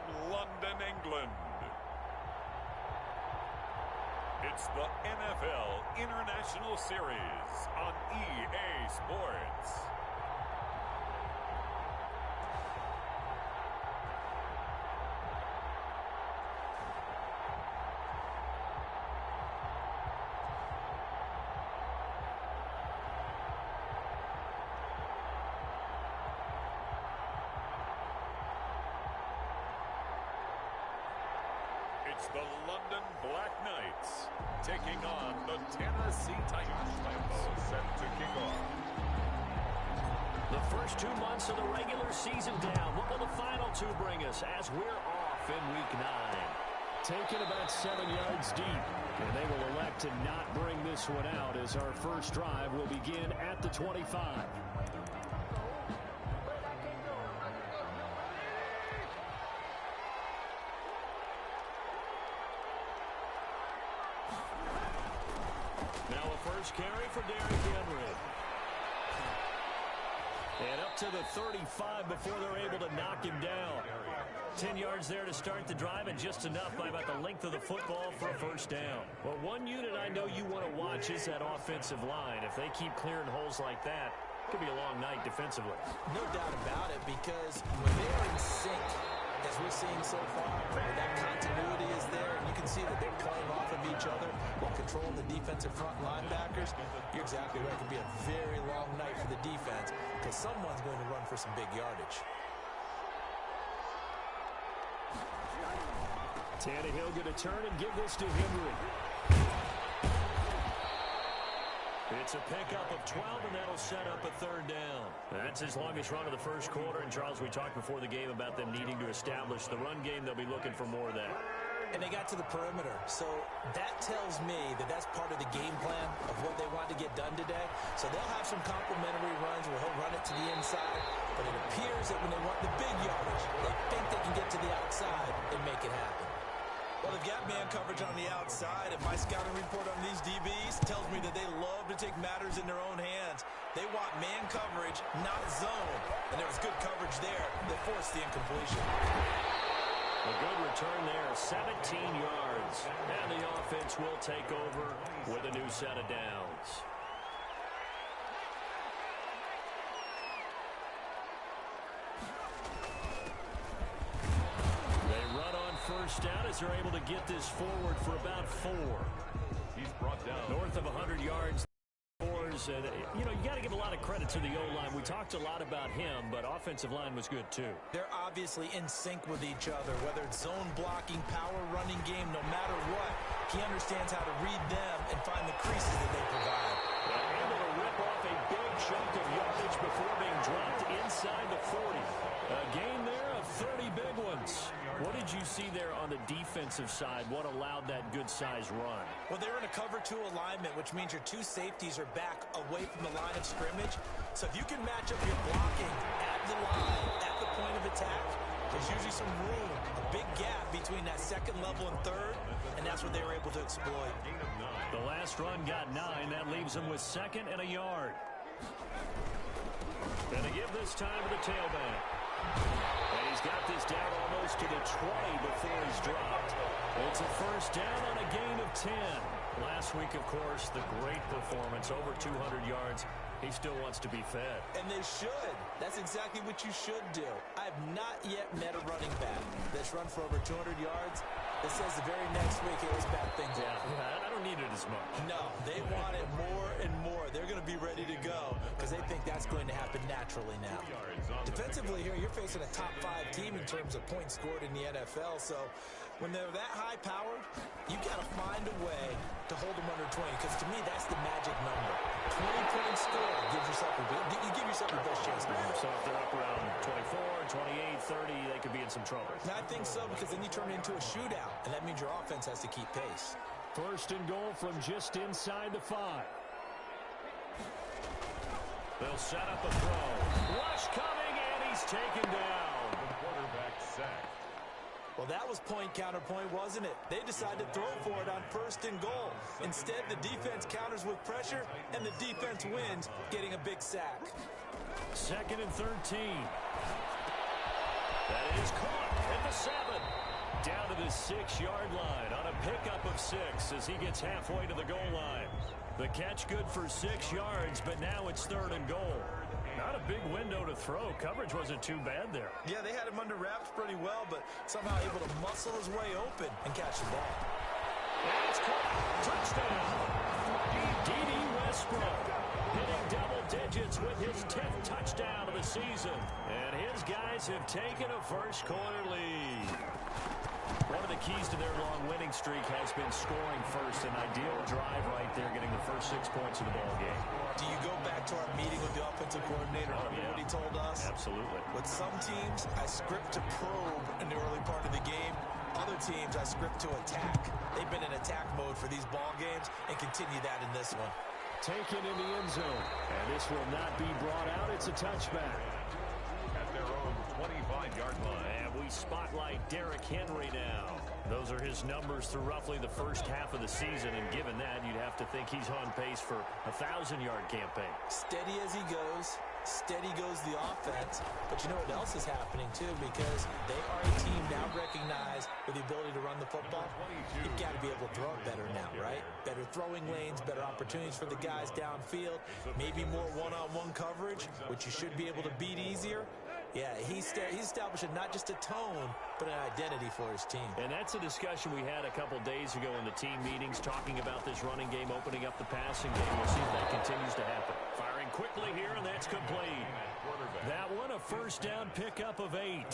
from London, England. It's the NFL International Series on EA Sports. It's the London Black Knights taking on the Tennessee Titans. Set to kick off. The first 2 months of the regular season down. What will the final 2 bring us as we're off in Week 9? Taken about 7 yards deep. And they will elect to not bring this one out as our first drive will begin at the 25. First carry for Derrick Henry. And up to the 35 before they're able to knock him down. 10 yards there to start the drive, and just enough by about the length of the football for a first down. Well, one unit I know you want to watch is that offensive line. If they keep clearing holes like that, it could be a long night defensively. No doubt about it, because when they're in sync, as we're seeing so far, that continuity is there, and you can see that they're playing off of each other while controlling the defensive front linebackers. You're exactly right. It could be a very long night for the defense because someone's going to run for some big yardage. Tannehill going to turn and give this to Henry. It's a pickup of 12, and that'll set up a third down. That's his longest run of the first quarter. And, Charles, we talked before the game about them needing to establish the run game. They'll be looking for more of that. And they got to the perimeter. So that tells me that that's part of the game plan of what they want to get done today. So they'll have some complementary runs where he'll run it to the inside. But it appears that when they want the big yardage, they think they can get to the outside and make it happen. Well, they've got man coverage on the outside, and my scouting report on these DBs tells me that they love to take matters in their own hands. They want man coverage, not zone. And there was good coverage there that forced the incompletion. A good return there, 17 yards. And the offense will take over with a new set of downs. First down as they're able to get this forward for about 4. He's brought down north of 100 yards. And, you know, you got to give a lot of credit to the O-line. We talked a lot about him, but offensive line was good too. They're obviously in sync with each other, whether it's zone blocking, power running game, no matter what. He understands how to read them and find the creases that they provide. Able to rip off a big chunk of yardage before being dropped inside the 40. A gain there of 30 big ones. What did you see there on the defensive side? What allowed that good-sized run? Well, they're in a cover 2 alignment, which means your 2 safeties are back away from the line of scrimmage. So if you can match up your blocking at the line, at the point of attack, there's usually some room, a big gap between that second level and third, and that's what they were able to exploit. The last run got 9. That leaves them with 2nd and a yard. And to give this time to the tailback. And he's got this down almost to the 20 before he's dropped. It's a first down on a gain of 10. Last week, of course, the great performance, over 200 yards. He still wants to be fed. And they should. That's exactly what you should do. I have not yet met a running back that's run for over 200 yards that says the very next week, hey, let's back things up. Yeah, I don't need it as much. No, they want it more and more. They're going to be ready to go because they think that's going to happen naturally now. Defensively here, you're facing a top 5 team in terms of points scored in the NFL, so when they're that high-powered, you've got to find a way to hold them under 20, because to me, that's the magic number. 20-point score gives yourself you give yourself your best chance to win. So if they're up around 24, 28, 30, they could be in some trouble. And I think so, because then you turn it into a shootout, and that means your offense has to keep pace. First and goal from just inside the 5. They'll set up a throw. Rush coming, and he's taken down. The quarterback sack. Well, that was point counterpoint, wasn't it? They decided to throw for it on first and goal. Instead, the defense counters with pressure, and the defense wins, getting a big sack. 2nd and 13. That is caught at the 7. the 6-yard line on a pickup of 6 as he gets halfway to the goal line. The catch good for 6 yards, but now it's 3rd and goal. Not a big window to throw. Coverage wasn't too bad there. Yeah, they had him under wraps pretty well, but somehow able to muscle his way open and catch the ball. And it's caught. Touchdown. D.D. Westbrook hitting double digits with his 10th touchdown of the season. And his guys have taken a first-quarter lead. One of the keys to their long winning streak has been scoring first. An ideal drive right there, getting the first 6 points of the ball game. Do you go back to our meeting with the offensive coordinator? Remember what he told us? Absolutely. With some teams, I script to probe in the early part of the game. Other teams, I script to attack. They've been in attack mode for these ball games and continue that in this one. Taken in the end zone. And this will not be brought out. It's a touchback. At their own 25-yard line. And we spotlight Derrick Henry now. Those are his numbers through roughly the first half of the season, and given that, you'd have to think he's on pace for a 1,000-yard campaign. Steady as he goes. Steady goes the offense. But you know what else is happening, too, because they are a team now recognized with the ability to run the football. You've got to be able to throw it better now, right? Better throwing lanes, better opportunities for the guys downfield, maybe more one-on-one coverage, which you should be able to beat easier. Yeah, he's establishing not just a tone, but an identity for his team. And that's a discussion we had a couple days ago in the team meetings, talking about this running game, opening up the passing game. We'll see if that continues to happen. Firing quickly here, and that's complete. That one, a first down pickup of 8.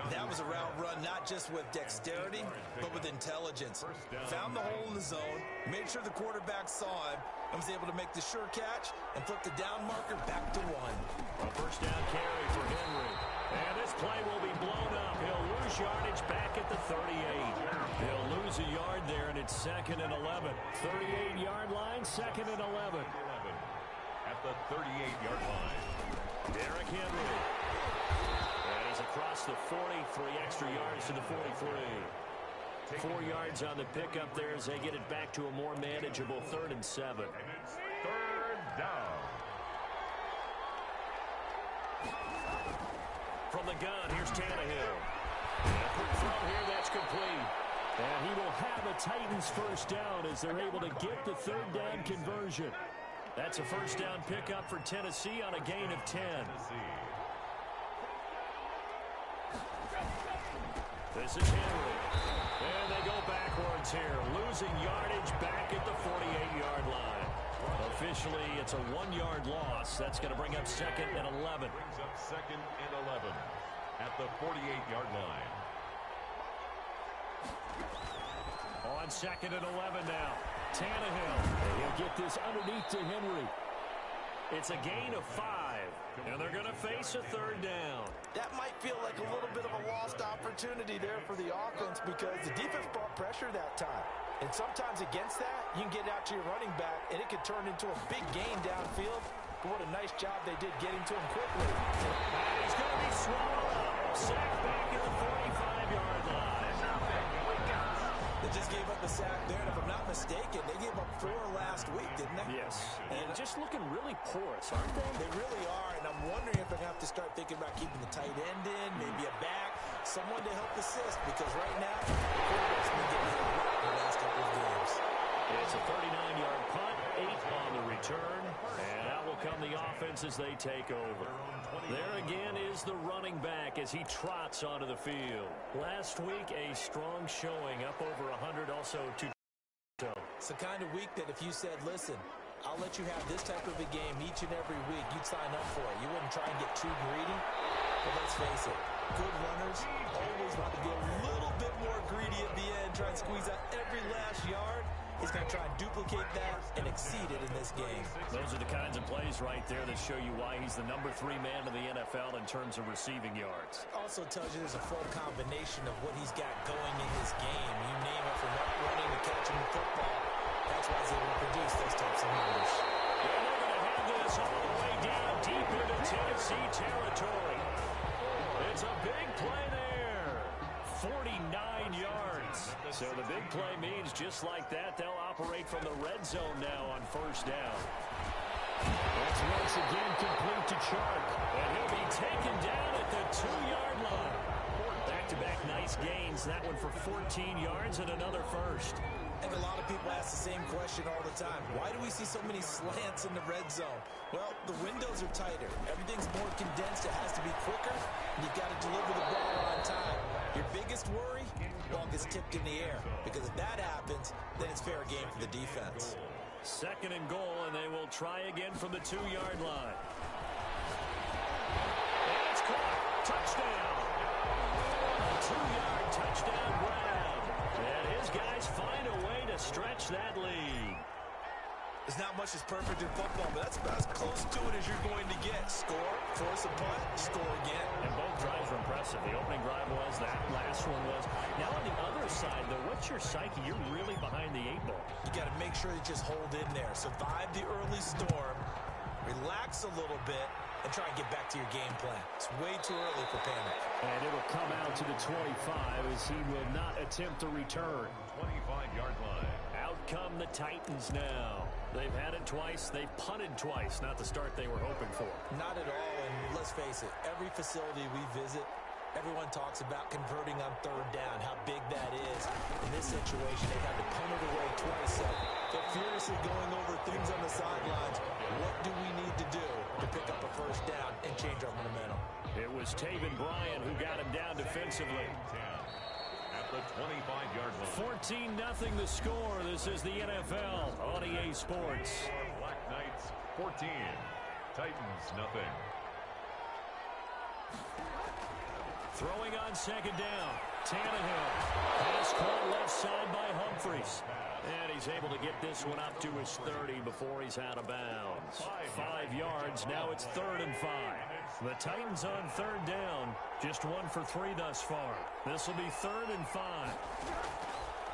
That was a route run not just with dexterity, but with intelligence. Found the hole in the zone, made sure the quarterback saw him, and was able to make the sure catch and flip the down marker back to 1. A first down carry for Henry. And this play will be blown up. He'll lose yardage back at the 38. He'll lose a yard there, and it's 2nd and 11. 38-yard line, 2nd and 11. At the 38-yard line. Derrick Henry. And he's across the 40, 3 extra yards to the 43. 4 yards on the pickup there as they get it back to a more manageable 3rd and 7. And it's 3rd down. From the gun, here's Tannehill. And a quick throw here, that's complete. And he will have a Titans first down as they're able to get the 3rd down conversion. That's a first down pickup for Tennessee on a gain of 10. This is Henry. And they go backwards here, losing yardage back at the 48-yard line. Officially, it's a 1-yard loss. That's going to bring up 2nd and 11. Brings up 2nd and 11 at the 48-yard line. On 2nd and 11 now. Tannehill. And he'll get this underneath to Henry. It's a gain of 5, and they're going to face a 3rd down. That might feel like a little bit of a lost opportunity there for the offense because the defense brought pressure that time. And sometimes against that, you can get out to your running back, and it could turn into a big gain downfield. But what a nice job they did getting to him quickly. And he's going to be swallowed up. Sacked back at the 45-yard line. They just gave up a sack there, and if I'm not mistaken, they gave up 4 last week, didn't they? Yes. And just looking really porous, aren't they? They really are, and I'm wondering if they're going to have to start thinking about keeping the tight end in, maybe a back, someone to help assist, because right now, the quarterback's been getting hit a lot in the last couple of games. It's a 39-yard punt, 8 on the return, and out will come the offense as they take over. There again is the running back as he trots onto the field. Last week, a strong showing, up over 100, also 2. It's the kind of week that if you said, listen, I'll let you have this type of a game each and every week, you'd sign up for it. You wouldn't try and get too greedy. But let's face it, good runners always want to be a little bit more greedy at the end, try and squeeze out every last yard. He's going to try and duplicate that and exceed it in this game. Those are the kinds of plays right there that show you why he's the number 3 man in the NFL in terms of receiving yards. Also tells you there's a full combination of what he's got going in this game. You name it, from up running to catching the football. That's why he's able to produce those types of numbers. And they're going to have this all the way down deep into Tennessee territory. It's a big play there. 49 yards. So the big play means just like that, they'll operate from the red zone now on first down. That's once again complete to Chark. And he'll be taken down at the 2-yard line. Back to back-to-back nice gains. That one for 14 yards and another first. I think a lot of people ask the same question all the time. Why do we see so many slants in the red zone? Well, the windows are tighter. Everything's more condensed. It has to be quicker, and you've got to deliver the ball on time. Your biggest worry? Ball gets tipped in the air. Because if that happens, then it's fair game for the defense. Second and goal, and they will try again from the 2-yard line. And it's caught. Touchdown. A 2-yard touchdown grab. And his guys find a way to stretch that lead. There's not much that's perfect in football, but that's about as close to it as you're going to get. Score, force a punt, score again. And both drives were impressive. The opening drive was, that last one was. Now on the other side, though, what's your psyche? You're really behind the 8-ball. You got to make sure you just hold in there. Survive the early storm, relax a little bit, and try and get back to your game plan. It's way too early for panic. And it will come out to the 25 as he will not attempt to return. 25-yard line. Out come the Titans now. They've had it twice. They've punted twice. Not the start they were hoping for. Not at all, and let's face it, every facility we visit, everyone talks about converting on third down, how big that is. In this situation, they've had to punt it away twice, so they're furiously going over things on the sidelines. What do we need to do to pick up a first down and change our momentum? It was Taven Bryan who got him down defensively. At the 25-yard line. 14-0 the score. This is the NFL on EA Sports. Black Knights 14. Titans nothing. Throwing on second down. Tannehill. Pass caught left side by Humphries. And he's able to get this one up to his 30 before he's out of bounds. 5 yards. Now it's 3rd and 5. The Titans on third down. Just 1 for 3 thus far. This will be 3rd and 5.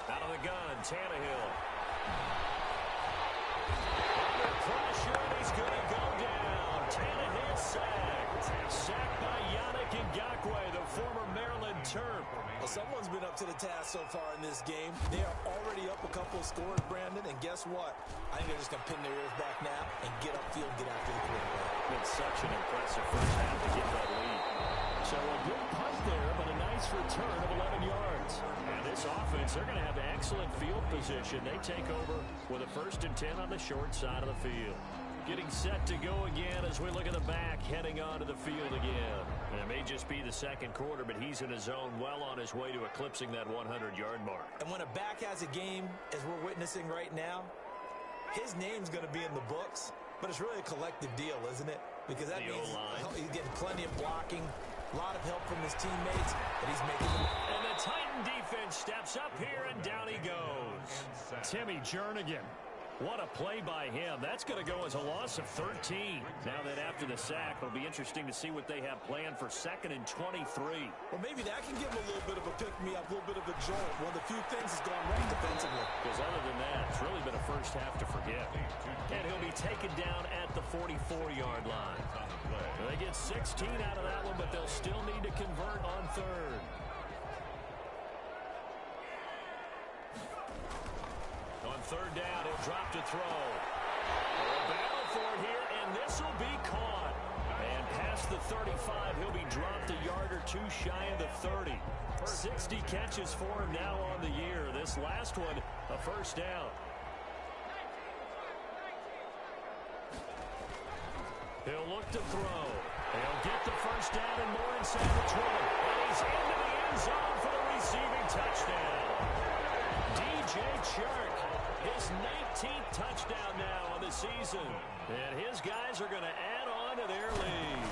Out of the gun, Tannehill. Under pressure, and he's going to go down. Tannehill sacked. Sacked by Yannick Ngakoue, the former Maryland Terp. Well, someone's been up to the task so far in this game. They are already up a couple of scores, Brandon, and guess what? I think they're just going to pin their ears back now and get upfield, get after the quarterback. It's such an impressive first half to get that lead. So a good punt there, but a nice return of 11 yards. And this offense, they're going to have excellent field position. They take over with a 1st and 10 on the short side of the field. Getting set to go again as we look at the back, heading onto the field again. And it may just be the second quarter, but he's in his zone, well on his way to eclipsing that 100-yard mark. And when a back has a game, as we're witnessing right now, his name's going to be in the books, but it's really a collective deal, isn't it? Because that means he's getting plenty of blocking, a lot of help from his teammates, and he's making them. And the Titan defense steps up here, and down he goes. Timmy Jernigan. What a play by him. That's going to go as a loss of 13. Now that after the sack, it'll be interesting to see what they have planned for 2nd and 23. Well, maybe that can give him a little bit of a pick-me-up, a little bit of a jolt. One of the few things that's gone right defensively. Because other than that, it's really been a first half to forget. And he'll be taken down at the 44-yard line. They get 16 out of that one, but they'll still need to convert on 3rd. On 3rd down, he'll drop to throw. A battle for it here, and this will be caught. And past the 35, he'll be dropped a yard or 2 shy of the 30. 60 catches for him now on the year. This last one, a first down. He'll look to throw. He'll get the first down and more inside the 20. And he's into the end zone for the receiving touchdown. DJ Chark, his 19th touchdown now on the season. And his guys are going to add on to their lead.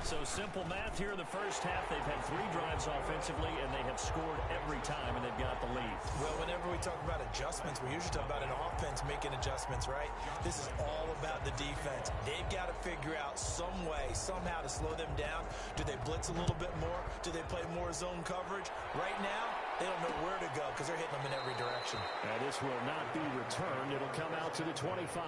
So simple math here in the first half. They've had 3 drives offensively, and they have scored every time, and they've got the lead. Well, whenever we talk about adjustments, we usually talk about an offense making adjustments, right? This is all about the defense. They've got to figure out some way, somehow to slow them down. Do they blitz a little bit more? Do they play more zone coverage? Right now, they don't know where to go because they're hitting them in every direction. And this will not be returned. It'll come out to the 25.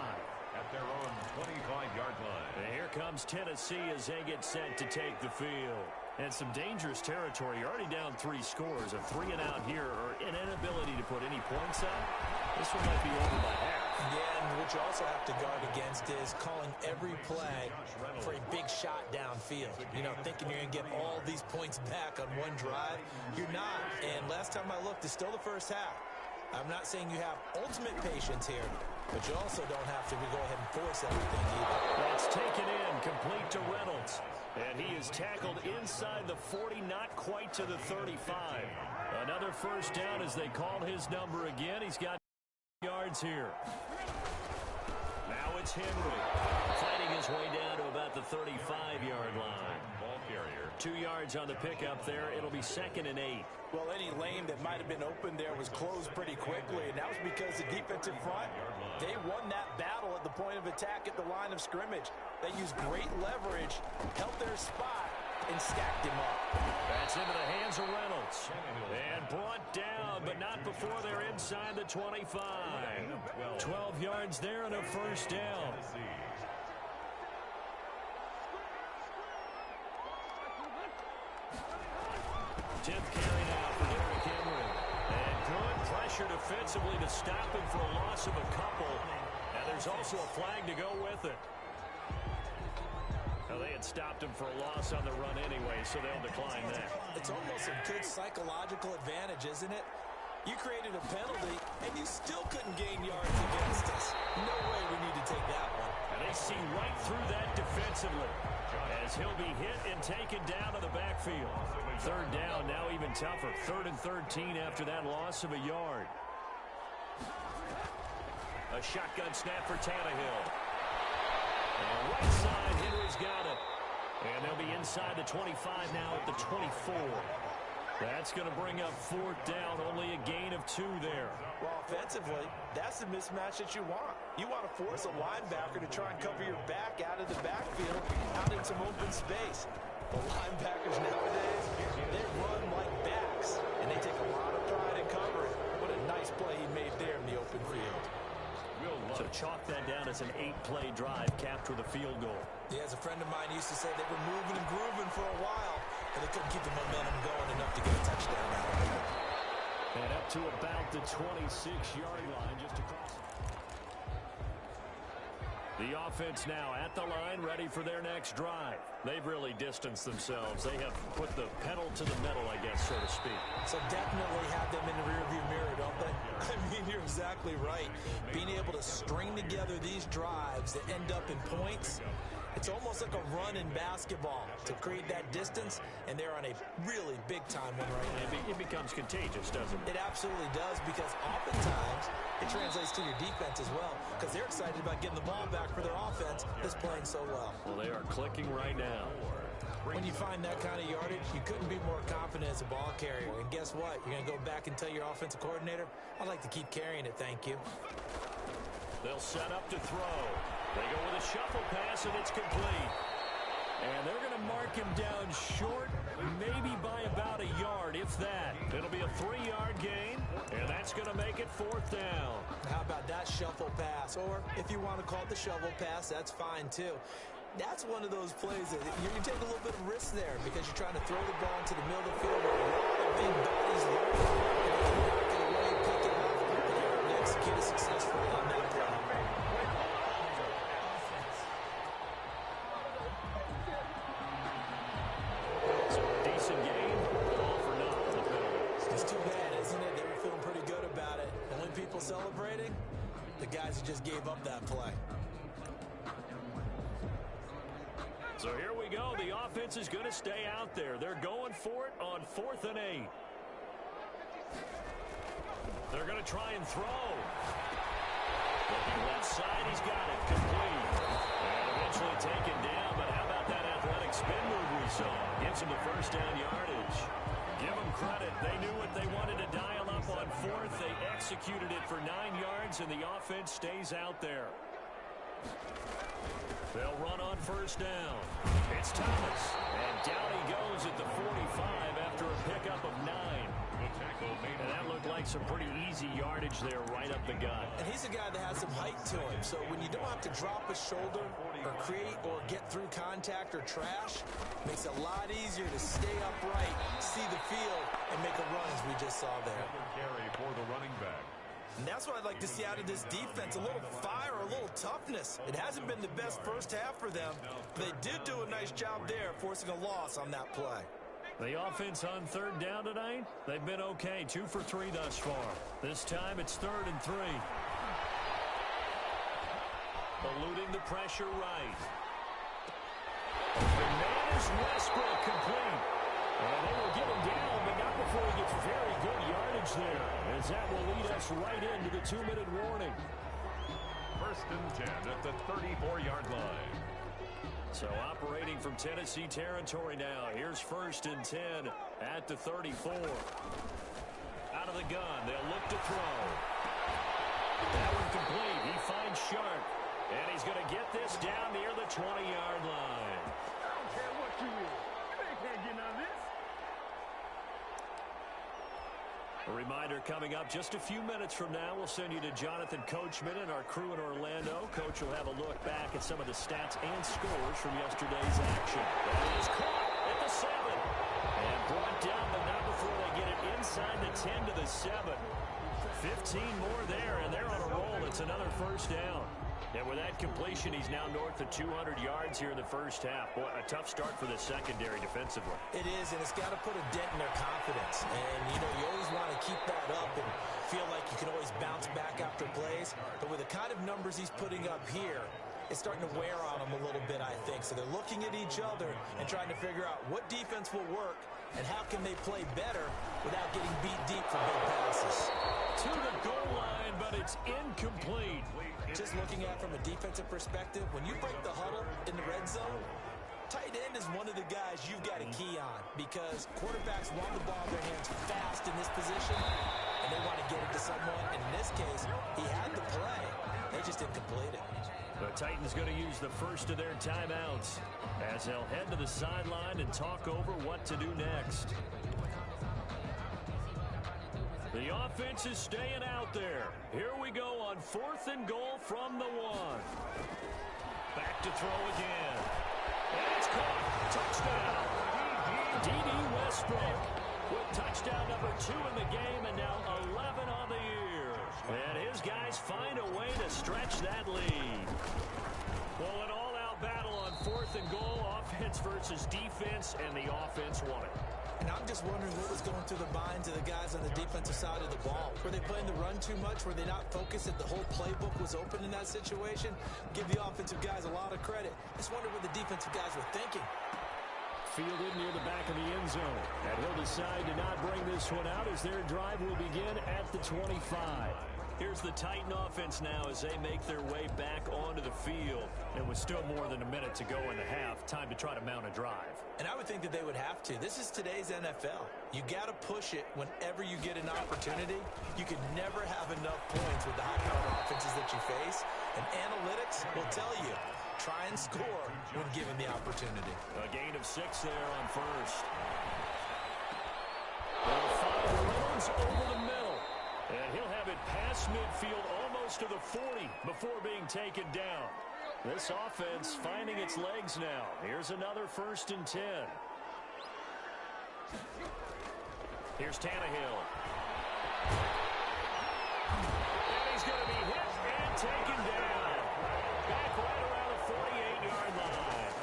At their own 25-yard line. And here comes Tennessee as they get set to take the field. And some dangerous territory. You're already down 3 scores. A 3 and out here, or an inability to put any points up. This one might be over by half. Yeah, and what you also have to guard against is calling every play for a big shot downfield. You know, thinking you're going to get all these points back on one drive. You're not. And last time I looked, it's still the first half. I'm not saying you have ultimate patience here, but you also don't have to go ahead and force everything either. That's taken in, complete to Reynolds. And he is tackled inside the 40, not quite to the 35. Another first down as they call his number again. He's got yards here. Now it's Henry fighting his way down to about the 35-yard line. Ball carrier. 2 yards on the pickup there. It'll be 2nd and 8. Well, any lane that might have been open there was closed pretty quickly, and that was because the defensive front, they won that battle at the point of attack at the line of scrimmage. They used great leverage, held their spot, and stacked him up. That's into the hands of Reynolds. And brought down, but not before they're inside the 25. 12 yards there and a first down. Tenth carry now for Derrick Henry. And good pressure defensively to stop him for a loss of a couple. And there's also a flag to go with it. Well, they had stopped him for a loss on the run anyway, so they'll decline that. It's almost a good psychological advantage, isn't it? You created a penalty, and you still couldn't gain yards against us. No way we need to take that one. And they see right through that defensively as he'll be hit and taken down to the backfield. Third down, now even tougher. 3rd and 13 after that loss of a yard. A shotgun snap for Tannehill. And right side, Henry's got it. And they'll be inside the 25 now at the 24. That's going to bring up 4th down, only a gain of 2 there. Well, offensively, that's the mismatch that you want. You want to force a linebacker to try and cover your back out of the backfield, out in some open space. The linebackers nowadays, they run like backs, and they take a lot of pride in covering. What a nice play he made there in the open field. So chalk that down as an 8-play drive capped with a field goal. Yeah, as a friend of mine used to say, they were moving and grooving for a while, but they couldn't keep the momentum going enough to get a touchdown out of it. And up to about the 26-yard line, just across. The offense now at the line, ready for their next drive. They've really distanced themselves. They have put the pedal to the metal, I guess, so to speak. So definitely have them in the rearview mirror, don't they? I mean, you're exactly right. Being able to string together these drives that end up in points, it's almost like a run in basketball to create that distance, and they're on a really big-time one right now. It becomes contagious, doesn't it? It absolutely does, because oftentimes it translates to your defense as well, because they're excited about getting the ball back for their offense that's playing so well. Well, they are clicking right now. When you find that kind of yardage, you couldn't be more confident as a ball carrier. And guess what? You're going to go back and tell your offensive coordinator, I'd like to keep carrying it, thank you. They'll set up to throw. They go with a shuffle pass, and it's complete. And they're going to mark him down short, maybe by about a yard, if that. It'll be a 3-yard gain, and that's going to make it 4th down. How about that shuffle pass? Or if you want to call it the shovel pass, that's fine too. That's one of those plays that you take a little bit of risk there because you're trying to throw the ball into the middle of the field where a lot of big bodies loaded, and they can knock it away and pick it up, and they're able to execute it successfully on that play. So a decent game, all for naught on the penalty. It's too bad, isn't it? They were feeling pretty good about it. Only people celebrating? The guys who just gave up that play. So here we go. The offense is going to stay out there. They're going for it on 4th and 8. They're going to try and throw. Looking left side, he's got it. Complete. And eventually taken down, but how about that athletic spin move we saw? Gives him the first down yardage. Give them credit. They knew what they wanted to dial up on 4th. They executed it for 9 yards, and the offense stays out there. They'll run on first down. It's Thomas. And down he goes at the 45 after a pickup of 9. And that looked like some pretty easy yardage there right up the gut. And he's a guy that has some height to him. So when you don't have to drop a shoulder or create or get through contact or trash, makes it a lot easier to stay upright, see the field, and make a run as we just saw there. Carry for the running back. And that's what I'd like to see out of this defense, a little fire, a little toughness. It hasn't been the best first half for them, but they did do a nice job there, forcing a loss on that play. The offense on third down tonight, they've been okay, 2 for 3 thus far. This time it's 3rd and 3. Eluding the pressure right. The man is Westbrook complete. And they will get him down, but not before he gets very good yardage there, as that will lead us right into the 2-minute warning. 1st and 10 at the 34-yard line. So operating from Tennessee territory now. Here's 1st and 10 at the 34. Out of the gun, they'll look to throw. That one complete. He finds Sharp. And he's going to get this down near the 20-yard line. I don't care what you is. You ain't getting out of this. A reminder coming up just a few minutes from now, we'll send you to Jonathan Coachman and our crew in Orlando. Coach will have a look back at some of the stats and scores from yesterday's action. That is caught at the 7. And brought down, but not before they get it inside the 10 to the 7. 15 more there, and they're on a roll. It's another 1st down. And with that completion, he's now north of 200 yards here in the first half. Boy, a tough start for the secondary defensively. It is, and it's got to put a dent in their confidence. And, you know, you always want to keep that up and feel like you can always bounce back after plays. But with the kind of numbers he's putting up here, it's starting to wear on them a little bit, I think. So they're looking at each other and trying to figure out what defense will work and how can they play better without getting beat deep for big passes. To the goal line, but it's incomplete. Just looking at it from a defensive perspective, when you break the huddle in the red zone, tight end is one of the guys you've got to key on because quarterbacks want the ball in their hands fast in this position, and they want to get it to someone. And in this case, he had the play. They just didn't complete it. The Titans going to use the first of their timeouts as they'll head to the sideline and talk over what to do next. The offense is staying out there. Here we go on 4th and goal from the 1. Back to throw again. And it's caught. Touchdown. D.D. Westbrook with touchdown number 2 in the game and now 11 on the year. And his guys find a way to stretch that lead. Well, an all-out battle on 4th and goal, offense versus defense, and the offense won it. And I'm just wondering what was going through the minds of the guys on the defensive side of the ball. Were they playing the run too much? Were they not focused that the whole playbook was open in that situation? Give the offensive guys a lot of credit. Just wonder what the defensive guys were thinking. Fielded near the back of the end zone. And he'll decide to not bring this one out as their drive will begin at the 25. Here's the Titan offense now as they make their way back onto the field. And with still more than a minute to go in the half, time to try to mount a drive. And I would think that they would have to. This is today's NFL. You got to push it whenever you get an opportunity. You can never have enough points with the high-powered offenses that you face. And analytics will tell you, try and score when given the opportunity. A gain of 6 there on 1st. They'll find Rhodes over the middle. And he'll have it past midfield almost to the 40 before being taken down. This offense finding its legs now. Here's another 1st and 10. Here's Tannehill. And he's going to be hit and taken down. Back right around the 48-yard line.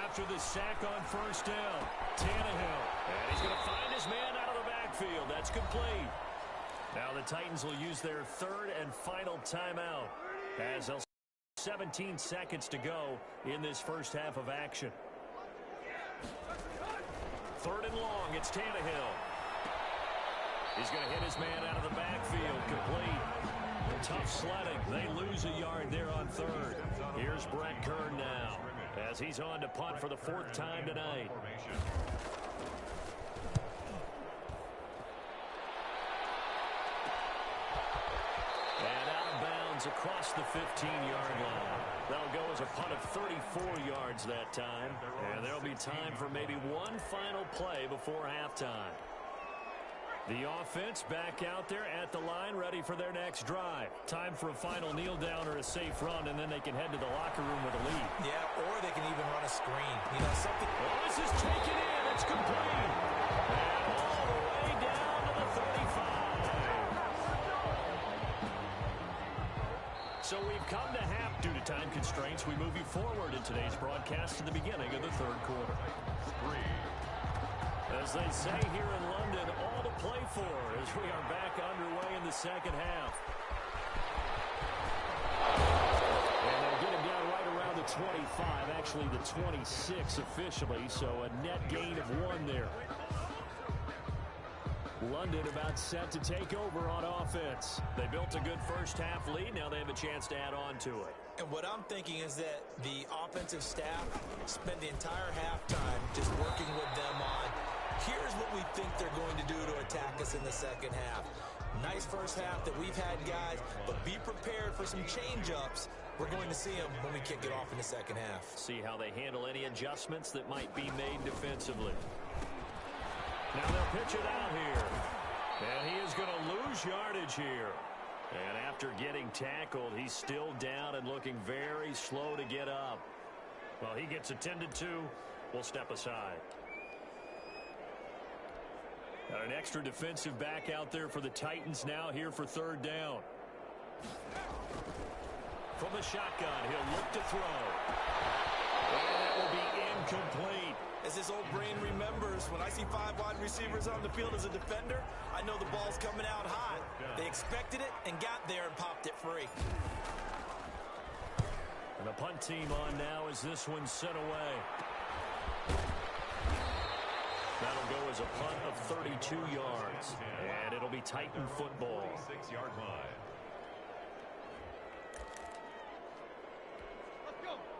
After the sack on 1st down, Tannehill. And he's going to find his man out of the backfield. That's complete. Now the Titans will use their 3rd and final timeout as they'll 17 seconds to go in this first half of action. 3rd and long, it's Tannehill. He's going to hit his man out of the backfield, complete. Tough sledding. They lose a yard there on 3rd. Here's Brett Kern now as he's on to punt for the 4th time tonight. Across the 15-yard line. That'll go as a punt of 34 yards that time. And there'll be time for maybe one final play before halftime. The offense back out there at the line, ready for their next drive. Time for a final kneel down or a safe run, and then they can head to the locker room with a lead. Yeah, or they can even run a screen. You know, something. Oh, this is taken in. It's complete. And all the way down to the 35. So we've come to half. Due to time constraints, we move you forward in today's broadcast to the beginning of the third quarter. As they say here in London, all to play for as we are back underway in the second half. And they'll get him down right around the 25, actually the 26 officially, so a net gain of 1 there. London about set to take over on offense. They built a good first half lead. Now they have a chance to add on to it. And what I'm thinking is that the offensive staff spent the entire halftime just working with them on, here's what we think they're going to do to attack us in the second half. Nice first half that we've had, guys, but be prepared for some change-ups. We're going to see them when we kick it off in the second half. See how they handle any adjustments that might be made defensively. Now they'll pitch it out here. And he is going to lose yardage here. And after getting tackled, he's still down and looking very slow to get up. Well, he gets attended to. We'll step aside. Got an extra defensive back out there for the Titans now here for third down. From the shotgun, he'll look to throw. And that will be incomplete. As his old brain remembers, when I see 5 wide receivers on the field as a defender, I know the ball's coming out hot. They expected it and got there and popped it free. And the punt team on now as this one's sent away. That'll go as a punt of 32 yards. And it'll be Titan football. 6-yard line.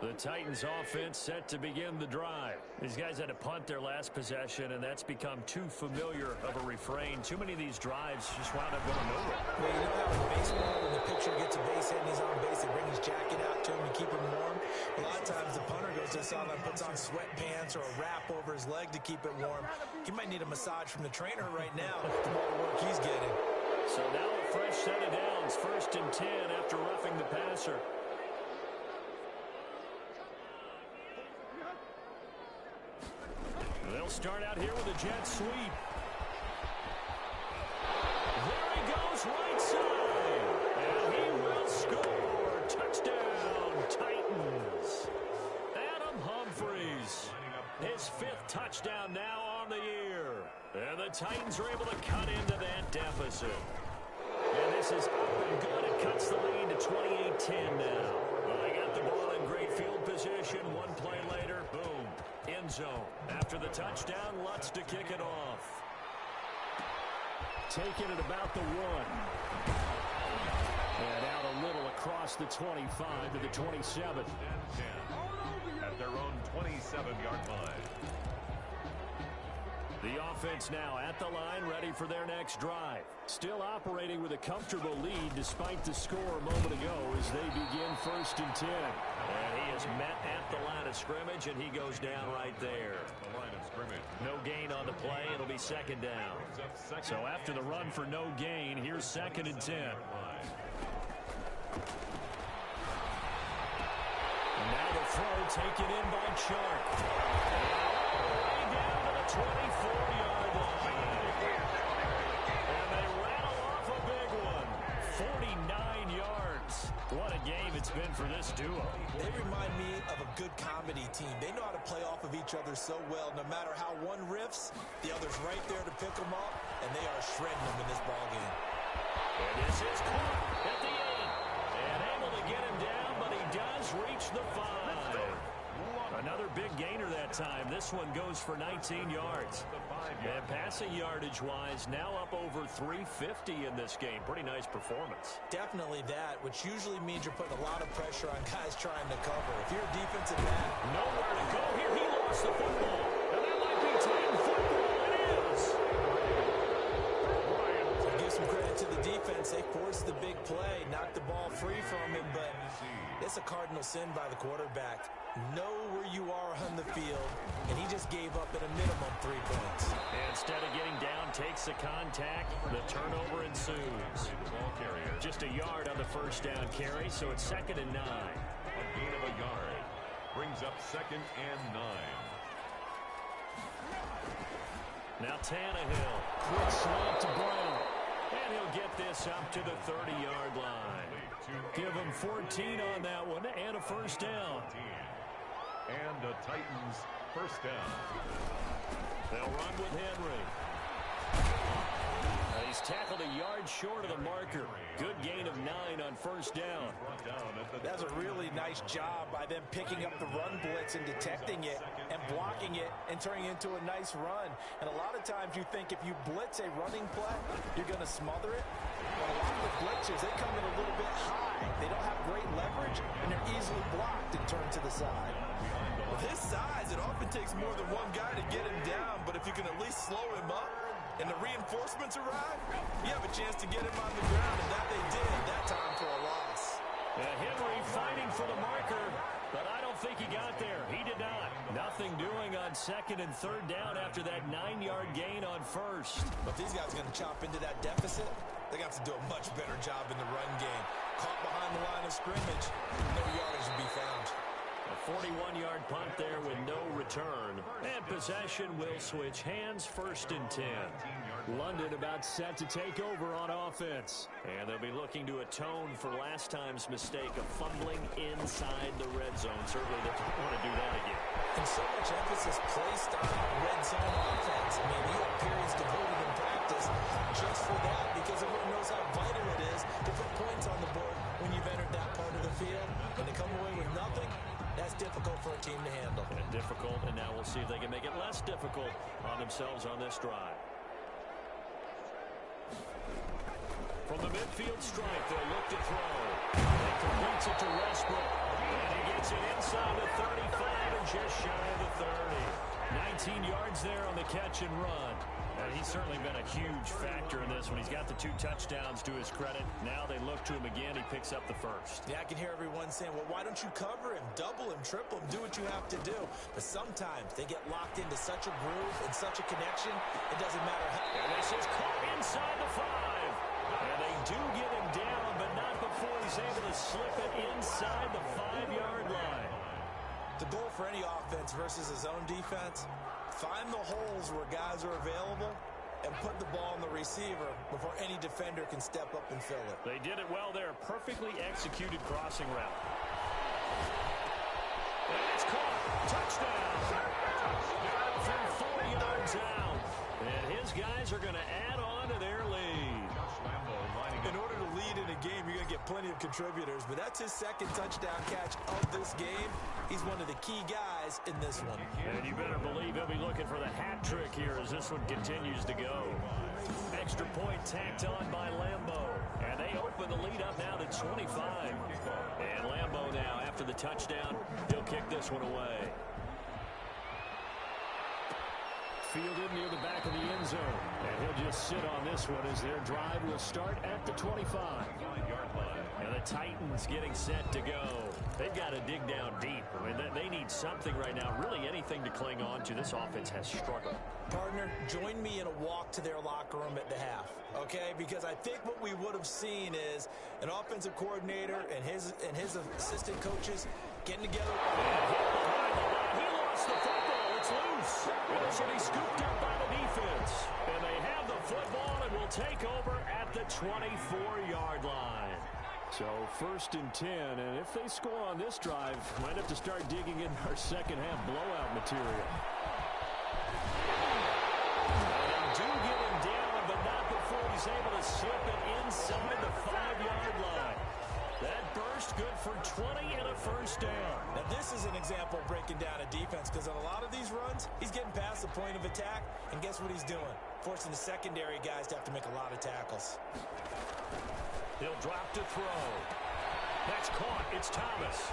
The Titans offense set to begin the drive. These guys had to punt their last possession, and that's become too familiar of a refrain. Too many of these drives just wound up going nowhere. Well, you know how in baseball, when the pitcher gets a base hit and he's on base, they bring his jacket out to him to keep him warm. A lot of times the punter goes to the sideline, puts on sweatpants or a wrap over his leg to keep it warm. He might need a massage from the trainer right now from all the work he's getting. So now a fresh set of downs, 1st and 10 after roughing the passer. They'll start out here with a jet sweep. There he goes, right side. And he will score. Touchdown, Titans. Adam Humphries. His 5th touchdown now on the year. And the Titans are able to cut into that deficit. And this is up and good. It cuts the lead to 28-10 now. Well, they got the ball in great field position. One play later, boom. End zone. After the touchdown, Lutz to kick it off. Taking it about the 1. And out a little across the 25 to the 27. 10 at their own 27-yard line. The offense now at the line, ready for their next drive. Still operating with a comfortable lead despite the score a moment ago as they begin 1st and 10. And he is met at the line of scrimmage, and he goes down right there. The line of scrimmage. No gain on the play. It'll be 2nd down. So after the run for no gain, here's 2nd and 10. And now the throw taken in by Chark. Way down to the 24-yard line. And they rattle off a big one. 49 yards. What a game it's been for this duo. They remind me of a good comedy team. They know how to play off of each other so well. No matter how one riffs, the other's right there to pick them up, and they are shredding them in this ballgame. And this is caught at the 8. And able to get him down, but he does reach the 5. Another big gainer that time. This one goes for 19 yards. And passing yardage-wise, now up over 350 in this game. Pretty nice performance. Definitely that, which usually means you're putting a lot of pressure on guys trying to cover. If you're a defensive back, nowhere to go here. He lost the football. And that might be Titan football. It is. So give some credit to the defense. They forced the big play, knocked the ball free from him, but it's a cardinal sin by the quarterback. Know where you are on the field, and he just gave up at a minimum 3 points. And instead of getting down, takes the contact. The turnover ensues. Just a yard on the 1st down carry, so it's 2nd and 9. A gain of a yard brings up 2nd and 9. Now Tannehill, quick slant to Brown. And he'll get this this up to the 30-yard line. Give them 14 on that one and a first down. And the Titans first down. They'll run with Henry. He's tackled a yard short of the marker. Good gain of 9 on first down. That's a really nice job by them picking up the run blitz and detecting it and blocking it and turning it into a nice run. And a lot of times you think if you blitz a running play, you're going to smother it. But a lot of the blitzers, they come in a little bit high. They don't have great leverage, and they're easily blocked and turned to the side. With his size, it often takes more than one guy to get him down, but if you can at least slow him up and the reinforcements arrive, you have a chance to get him on the ground, and that they did that time for a loss. Henry fighting for the marker, but I don't think he got there. He did not. Nothing doing on second and third down after that 9-yard gain on first. But if these guys are going to chop into that deficit, they got to do a much better job in the run game. Caught behind the line of scrimmage, no yardage to be found. A 41-yard punt there with no return. And possession will switch hands, first and 10. London about set to take over on offense. And they'll be looking to atone for last time's mistake of fumbling inside the red zone. Certainly they don't want to do that again. And so much emphasis placed on red zone offense. I mean, you have periods devoted in practice just for that because everyone knows how vital it is to put points on the board when you've entered that part of the field. And to come away with nothing, that's difficult for a team to handle. And difficult, and now we'll see if they can make it less difficult on themselves on this drive. From the midfield stripe, they'll look to throw. He completes it to Westbrook. And he gets it inside the 35 and just shy of the 30. 19 yards there on the catch and run. And he's certainly been a huge factor in this one. He's got the 2 touchdowns to his credit. Now they look to him again. He picks up the first. Yeah, I can hear everyone saying, well, why don't you cover him, double him, triple him, do what you have to do. But sometimes they get locked into such a groove and such a connection, it doesn't matter how. And this is caught inside the 5. And they do get him down, but not before he's able to slip it inside the 5-yard line. The goal for any offense versus a zone defense, find the holes where guys are available and put the ball on the receiver before any defender can step up and fill it. They did it well there. Perfectly executed crossing route. And it's caught. Touchdown. From 4 yards out. And his guys are going to add on to their lead. In order to lead in a game, you're going to get plenty of contributors, but that's his second touchdown catch of this game. He's one of the key guys in this one. And you better believe he'll be looking for the hat trick here as this one continues to go. Extra point tacked on by Lambo. And they open the lead up now to 25. And Lambo now, after the touchdown, he'll kick this one away. Fielded near the back of the end zone. And he'll just sit on this one as their drive will start at the 25. And the Titans getting set to go. They've got to dig down deep. I mean, they need something right now, really anything to cling on to. This offense has struggled. Partner, join me in a walk to their locker room at the half, okay? Because I think what we would have seen is an offensive coordinator and his assistant coaches getting together. He lost the football. It's loose. And this will be scooped up by the defense. And they have the football and will take over at the 24-yard line. So first and 10, and if they score on this drive, might have to start digging in our second half blowout material. They do get him down, but not before he's able to slip it inside the 5-yard line. That burst good for 20 and a first down. Now this is an example of breaking down a defense because on a lot of these runs, he's getting past the point of attack, and guess what he's doing? Forcing the secondary guys to have to make a lot of tackles. He'll drop to throw. That's caught. It's Thomas.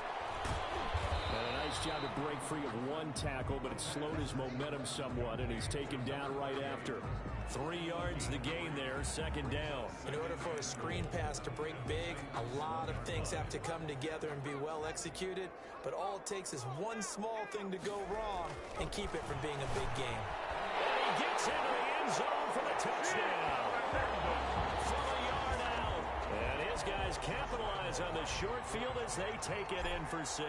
And a nice job to break free of one tackle, but it slowed his momentum somewhat, and he's taken down right after. 3 yards the gain there, second down. In order for a screen pass to break big, a lot of things have to come together and be well executed, but all it takes is one small thing to go wrong and keep it from being a big game. And he gets into the end zone for the touchdown. From a yard out. And his guys capitalize on the short field as they take it in for 6.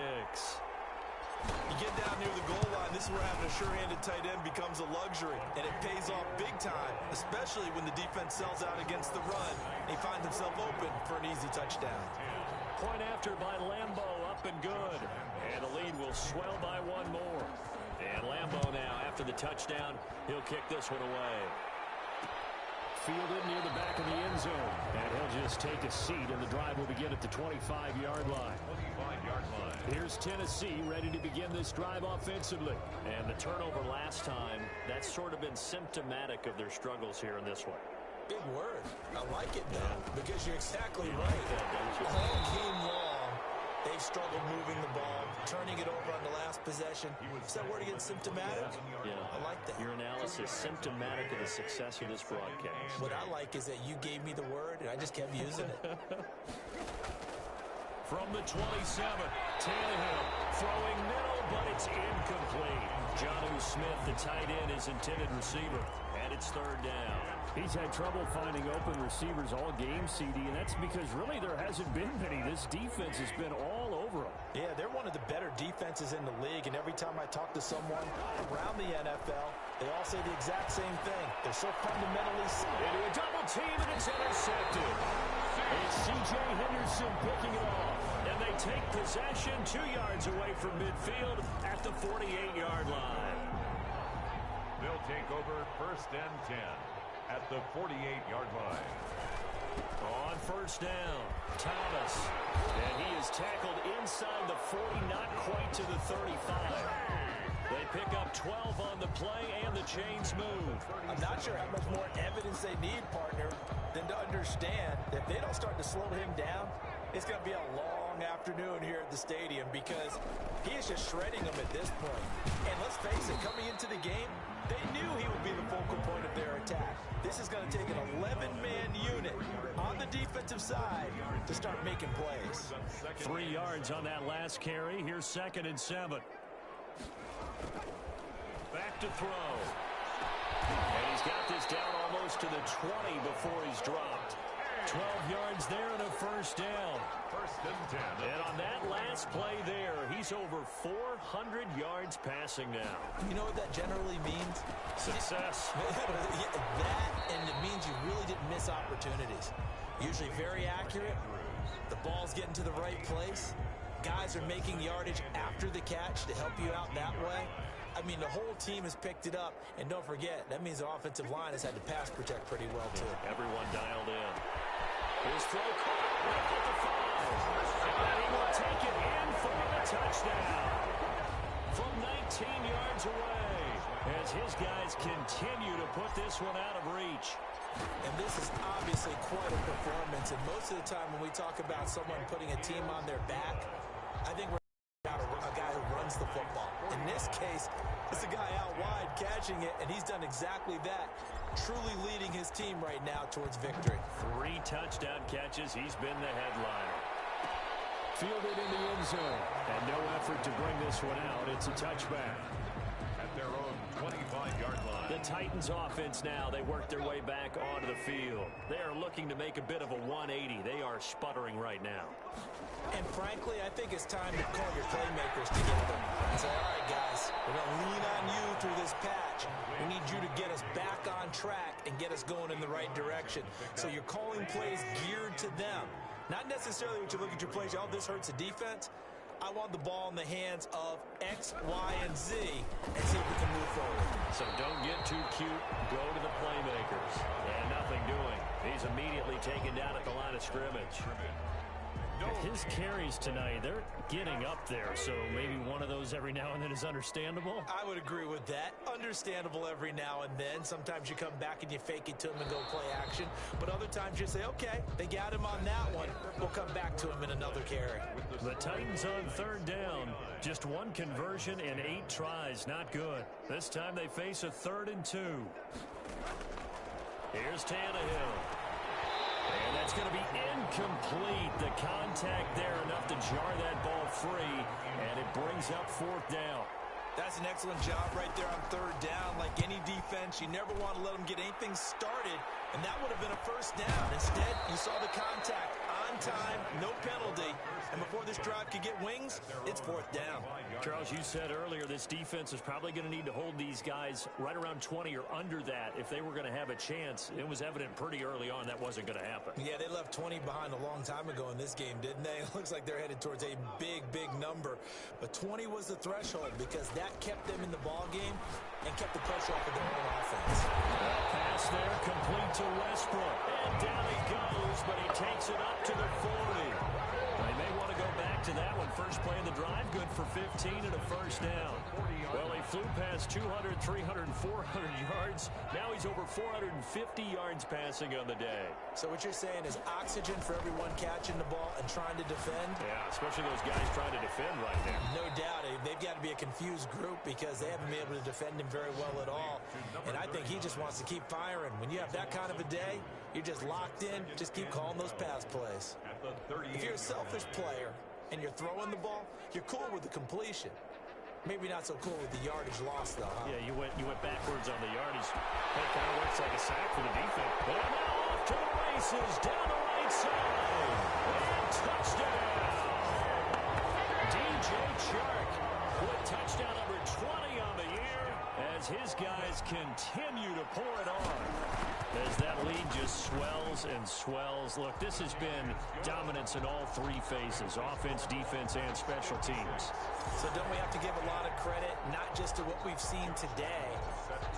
You get down near the goal line, this is where having a sure-handed tight end becomes a luxury, and it pays off big time, especially when the defense sells out against the run, and he finds himself open for an easy touchdown. Point after by Lambo, up and good. And the lead will swell by one more. And Lambo now, after the touchdown, he'll kick this one away. Fielded near the back of the end zone. And he'll just take a seat, and the drive will begin at the 25-yard line. 25-yard line. Here's Tennessee ready to begin this drive offensively. And the turnover last time, that's sort of been symptomatic of their struggles here in this one. Big word. I like it, though, because you're exactly right. All game long, they've struggled moving the ball, turning it over on the last possession. Is that word again, symptomatic? Yeah. I like that. Your analysis symptomatic of the success of this broadcast. What I like is that you gave me the word, and I just kept using it. From the 27, Tannehill throwing middle, but it's incomplete. Jonnu Smith, the tight end, is intended receiver, and it's third down. He's had trouble finding open receivers all game, CD, and that's because really there hasn't been many. This defense has been all over them. Yeah, they're one of the better defenses in the league, and every time I talk to someone around the NFL, they all say the exact same thing. They're so fundamentally sound. Into a double team, and it's intercepted. It's C.J. Henderson picking it off, and they take possession 2 yards away from midfield at the 48-yard line. They'll take over 1st and 10 at the 48-yard line. On first down, Thomas. And he is tackled inside the 40, not quite to the 35. They pick up 12 on the play, and the chains move. I'm not sure how much more evidence they need, partner, than to understand that if they don't start to slow him down, it's going to be a long afternoon here at the stadium because he is just shredding them at this point. And let's face it, coming into the game, they knew he would be the focal point of their attack. This is going to take an 11-man unit on the defensive side to start making plays. 3 yards on that last carry. Here's 2nd and 7. Back to throw. And he's got this down almost to the 20 before he's dropped. 12 yards there and a first down. 1st and 10. And on that last play there, he's over 400 yards passing now. You know what that generally means? Success. That, and it means you really didn't miss opportunities. Usually very accurate. The ball's getting to the right place. Guys are making yardage after the catch to help you out that way. I mean, the whole team has picked it up. And don't forget, that means the offensive line has had to pass protect pretty well, too. Everyone dialed in. His throw caught right at the 5. And he will take it in for the touchdown. From 19 yards away, as his guys continue to put this one out of reach. And this is obviously quite a performance. And most of the time when we talk about someone putting a team on their back, I think we're about a guy who runs the football. In this case, it's a guy out wide catching it, and he's done exactly that, truly leading his team right now towards victory. 3 touchdown catches. He's been the headliner. Fielded in the end zone, and no effort to bring this one out. It's a touchback. At their own 25-yard line. The Titans offense now, they work their way back onto the field. They are looking to make a bit of a 180. They are sputtering right now. And frankly, I think it's time to call your playmakers together and say, all right, guys, we're going to lean on you through this patch. We need you to get us back on track and get us going in the right direction. So you're calling plays geared to them. Not necessarily when you look at your plays, oh, this hurts the defense. I want the ball in the hands of X, Y, and Z and see if we can move forward. So don't get too cute. Go to the playmakers. And nothing doing. He's immediately taken down at the line of scrimmage. His carries tonight, they're getting up there, so maybe one of those every now and then is understandable. I would agree with that. Understandable every now and then. Sometimes you come back and you fake it to him and go play action. But other times you say, okay, they got him on that one. We'll come back to him in another carry. The Titans on third down. Just 1 conversion in 8 tries. Not good. This time they face a 3rd and 2. Here's Tannehill. And that's going to be incomplete. The contact there enough to jar that ball free, and it brings up 4th down. That's an excellent job right there on third down. Like any defense, you never want to let them get anything started, and that would have been a first down. Instead, you saw the contact on on time, no penalty. And before this drive could get wings, it's fourth down. Charles, you said earlier this defense is probably going to need to hold these guys right around 20 or under that if they were going to have a chance. It was evident pretty early on that wasn't going to happen. Yeah, they left 20 behind a long time ago in this game, didn't they? It looks like they're headed towards a big, big number. But 20 was the threshold because that kept them in the ball game and kept the pressure off of their own offense. Pass there, complete to Westbrook. And down he goes, but he takes it up to the 40. They may want to go back to that one. First play of the drive, good for 15 and a first down. Well, he flew past 200, 300, 400 yards. Now he's over 450 yards passing on the day. So what you're saying is oxygen for everyone catching the ball and trying to defend? Yeah, especially those guys trying to defend right there. No doubt. They've got to be a confused group because they haven't been able to defend him very well at all. And I think he just wants to keep firing. When you have that kind of a day, you're just locked in. Just keep calling those pass plays. If you're a selfish player and you're throwing the ball, you're cool with the completion. Maybe not so cool with the yardage loss, though, huh? Yeah, you went backwards on the yardage. That kind of works like a sack for the defense. And now off to the races, down the right side. And touchdown! DJ Chark with touchdown number 20 on the year as his guys continue to pour it on. As that lead just swells and swells. Look, this has been dominance in all three phases, offense, defense, and special teams. So don't we have to give a lot of credit, not just to what we've seen today,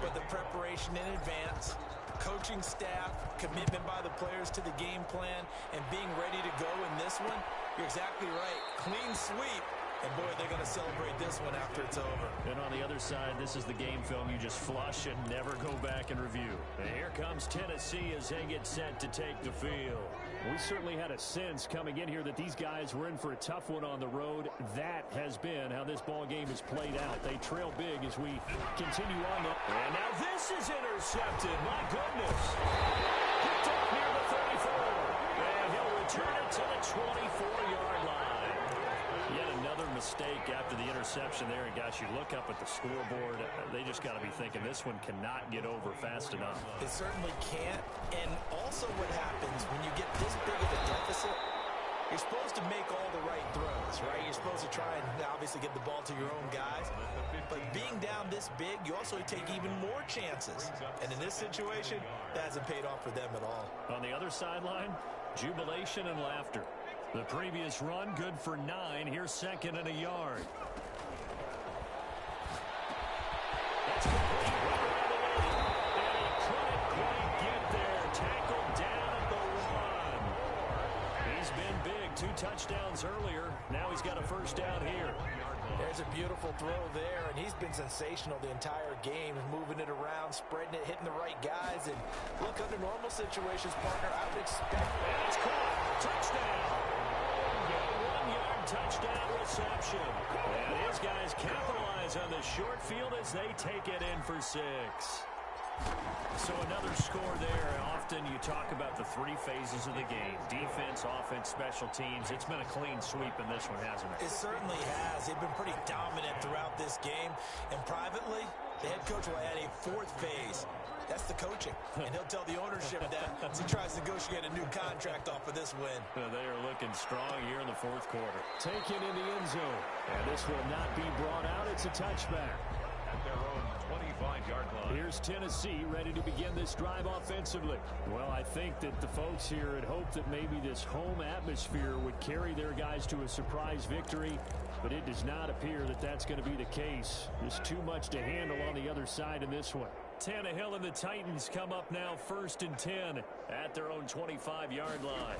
but the preparation in advance, coaching staff, commitment by the players to the game plan, and being ready to go in this one? You're exactly right. Clean sweep. And, boy, they're going to celebrate this one after it's over. And on the other side, this is the game film you just flush and never go back and review. And here comes Tennessee as they get set to take the field. We certainly had a sense coming in here that these guys were in for a tough one on the road. That has been how this ball game is played out. They trail big as we continue on. And now this is intercepted. My goodness. Picked up near the 34. And he'll return it to the 24-yard line. Yet another mistake after the interception there. And, gosh, you look up at the scoreboard, they just got to be thinking this one cannot get over fast enough. It certainly can't. And also what happens when you get this big of a deficit, you're supposed to make all the right throws, right? You're supposed to try and obviously get the ball to your own guys. But being down this big, you also take even more chances. And in this situation, that hasn't paid off for them at all. On the other sideline, jubilation and laughter. The previous run, good for 9. Here's second and a yard. That's complete. Right around the lane. And he couldn't quite get there. Tackled down at the 1. He's been big. 2 touchdowns earlier. Now he's got a first down here. There's a beautiful throw there, and he's been sensational the entire game, moving it around, spreading it, hitting the right guys. And look, under normal situations, partner, I would expect. And it's caught. Touchdown. Touchdown reception. And his guys capitalize on the short field as they take it in for 6. So another score there. Often you talk about the 3 phases of the game. Defense, offense, special teams. It's been a clean sweep in this one, hasn't it? It certainly has. They've been pretty dominant throughout this game. And privately, the head coach will add a 4th phase. That's the coaching. And he'll tell the ownership that as he tries to negotiate a new contract off of this win. They are looking strong here in the 4th quarter. Taken in the end zone. And this will not be brought out. It's a touchback. At their own 25-yard line. Here's Tennessee ready to begin this drive offensively. Well, I think that the folks here had hoped that maybe this home atmosphere would carry their guys to a surprise victory, but it does not appear that that's going to be the case. There's too much to handle on the other side in this one. Tannehill and the Titans come up now 1st and 10 at their own 25-yard line.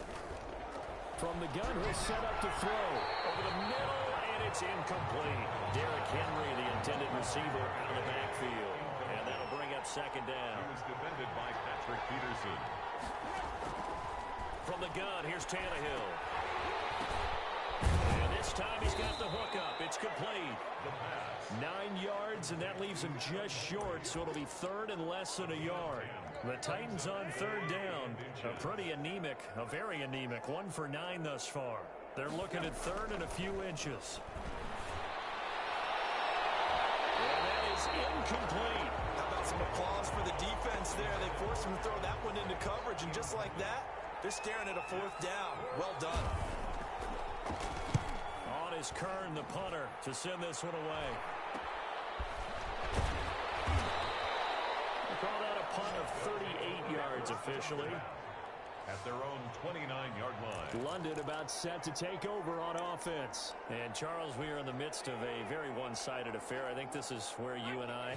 From the gun, he'll set up to throw. Over the middle, and it's incomplete. Derrick Henry, the intended receiver, out of the backfield. And that'll bring up second down. He was defended by Patrick Peterson. From the gun, here's Tannehill. And this time he's got the hook up. It's complete. 9 yards, and that leaves him just short, so it'll be 3rd and less than a yard. The Titans on 3rd down. A pretty anemic, a very anemic 1 for 9 thus far. They're looking at 3rd and a few inches. And that is incomplete. How about some applause for the defense there? They forced him to throw that one into coverage, and just like that, They're staring at a 4th down. Well done. On is Kern, the punter, to send this one away. They call that a punt of 38 yards officially. At their own 29-yard line. London about set to take over on offense. And, Charles, we are in the midst of a very one-sided affair. I think this is where you and I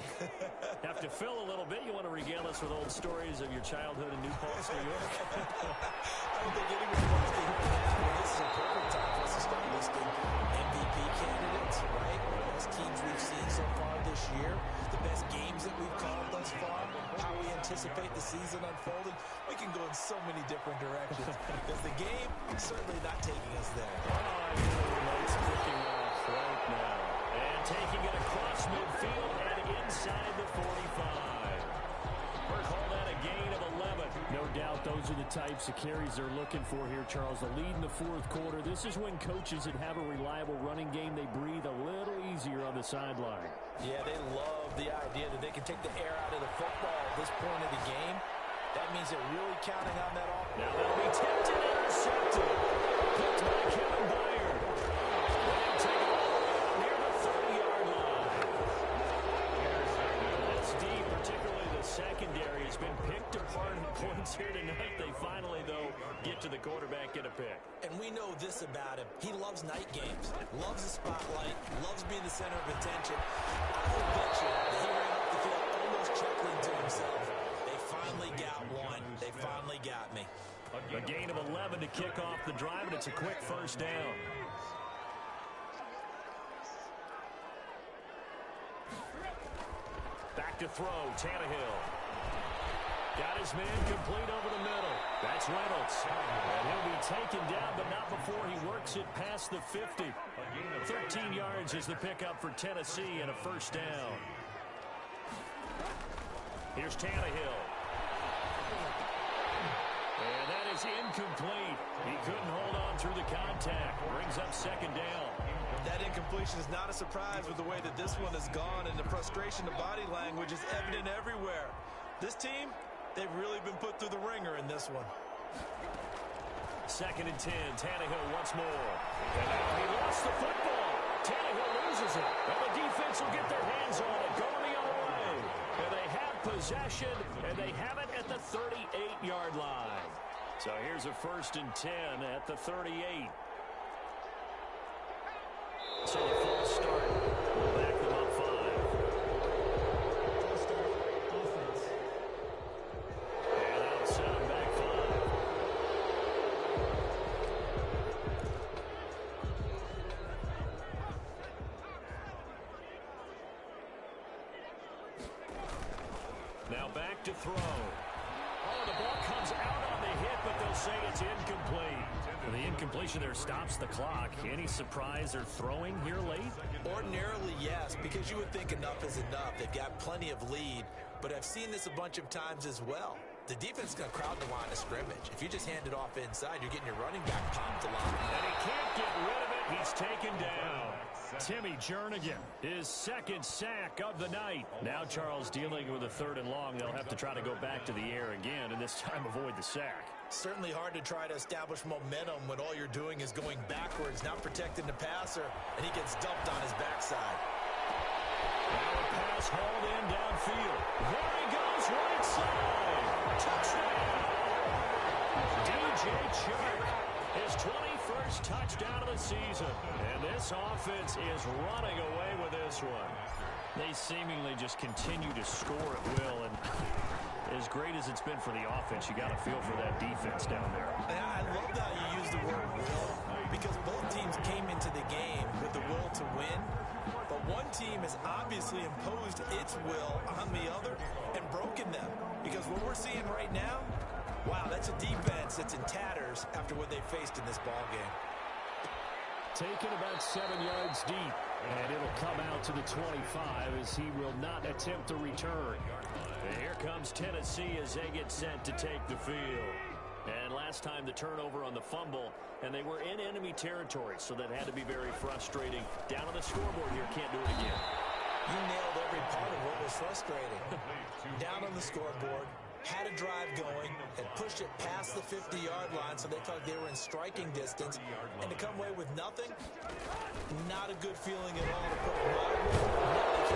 have to fill a little bit. You want to regale us with old stories of your childhood in New Paltz, New York? I don't think anyone wants to hear that, but this is a perfect time for us to start listing MVP candidates, right? The best teams we've seen so far this year, the best games that we've called thus far, how we anticipate the season unfolding. We can go in so many different directions because the game is certainly not taking us there. It's kicking off right now. And taking it across midfield and inside the 45. Call that a gain of 11. No doubt those are the types of carries they're looking for here, Charles. The lead in the 4th quarter. This is when coaches that have a reliable running game, they breathe a little easier on the sideline. Yeah, they love the idea that they can take the air out of the football at this point of the game. That means they're really counting on that offense. Now they'll be tipped and intercepted. Picked by Kevin Byard. They take it all near the 30-yard line. That's deep, particularly the secondary has been picked apart in points here tonight. They finally, though, get to the quarterback, get a pick. And we know this about him. He loves night games, loves the spotlight, loves being the center of attention. I will bet you that he ran off the field almost chuckling to himself. They finally got one. They finally got me. A gain of 11 to kick off the drive, and it's a quick first down. Back to throw, Tannehill. Got his man complete over the middle. That's Reynolds. And he'll be taken down, but not before he works it past the 50. 13 yards is the pickup for Tennessee and a first down. Here's Tannehill. And that is incomplete. He couldn't hold on through the contact. Brings up second down. That incompletion is not a surprise with the way that this one has gone, and the frustration of body language is evident everywhere. This team, they've really been put through the ringer in this one. 2nd and 10. Tannehill once more. And now he lost the football. Tannehill loses it. And the defense will get their hands on it. Going the other way. And they have possession, and they have it at the 38-yard line. So here's a 1st and 10 at the 38. So the false start will back them up 5. And that'll set them back 5. Now back to throw. Oh, the ball comes out on the hit, but they'll say it's incomplete. The incompletion there stops the clock. Any surprise they're throwing here late? Ordinarily, yes, because you would think enough is enough. They've got plenty of lead, but I've seen this a bunch of times as well. The defense is going to crowd the line of scrimmage. If you just hand it off inside, you're getting your running back popped a lot. And he can't get rid of it. He's taken down. Timmy Jernigan, his 2nd sack of the night. Now Charles dealing with a 3rd and long. They'll have to try to go back to the air again, and this time avoid the sack. Certainly hard to try to establish momentum when all you're doing is going backwards, not protecting the passer, and he gets dumped on his backside. Now a pass hauled in downfield. There he goes, right side. Touchdown. DJ Chark, his 21st touchdown of the season. And this offense is running away with this one. They seemingly just continue to score at will, and as great as it's been for the offense, you got to feel for that defense down there. I love how you use the word will, because both teams came into the game with the will to win, but one team has obviously imposed its will on the other and broken them, because what we're seeing right now, wow, that's a defense that's in tatters after what they faced in this ball game. Taken about 7 yards deep, and it'll come out to the 25 as he will not attempt a return. And here comes Tennessee as they get set to take the field. And last time the turnover on the fumble, and they were in enemy territory, so that had to be very frustrating. Down on the scoreboard here, can't do it again. You nailed every part of what was frustrating. Down on the scoreboard, had a drive going, had pushed push it past the 50-yard line so they thought they were in striking distance. And to come away with nothing, not a good feeling at all to put it mildly.